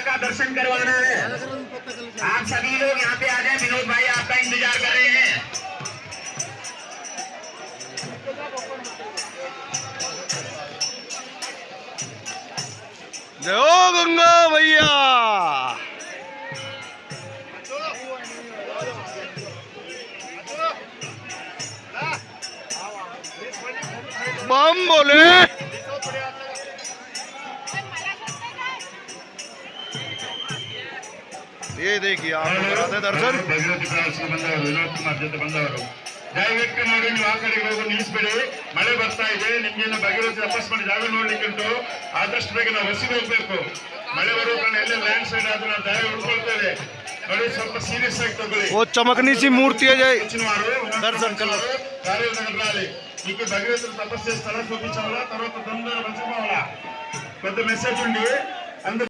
का दर्शन करवाना है। आप सभी लोग यहाँ पे आ जाए, विनोद भाई आपका इंतजार कर रहे हैं। जय गंगा भैया। बम बोले। ये देखिए आप कराते दर्शन। ಭಗವತಿ ಪ್ರವಾಸಿಗೆ ಬಂದವರು ವಿನೋದ್ ಕುಮಾರ್ ಜೊತೆ ಬಂದವರು ದಯವಿಟ್ಟು ನೋಡಿ, ನೀವು ಆ ಕಡೆಗೆ ಹೋಗಿ ನಿಲ್ಲಿಸ್ಬೇಡಿ. ಮಳೆ ಬರ್ತಾ ಇದೆ, ನಿಮ್ಗೆಲ್ಲ ಭಗವತಿ ತಪಸ್ ಮಾಡಿ ಜಾಗ ನೋಡ್ಲಿಕ್ಕೆ ಉಂಟು. ಆದಷ್ಟು ಬೇಗ ನಾವು ಹೊಸಿಗೆ ಹೋಗ್ಬೇಕು. ಮಳೆ ಬರುವ ಕಾರಣ ಎಲ್ಲ ಲ್ಯಾಂಡ್ ಸ್ಲೈಡ್ ಆದ್ರೂ ನಾವು ದಯ ಉಳ್ಕೊಳ್ತೇವೆ. ನೋಡಿ, ಸ್ವಲ್ಪ ಸೀರಿಯಸ್ ಆಗಿ ತಗೊಳ್ಳಿ. वो चमकनी सी मूर्ति है जय దర్శనం కార్యనగరాలి మీకు భగవంతుడు తపస్సు చేస్తారా చూపించాలా, తర్వాత తొందరగా మంచిగా పెద్ద మెసేజ్ ఉండి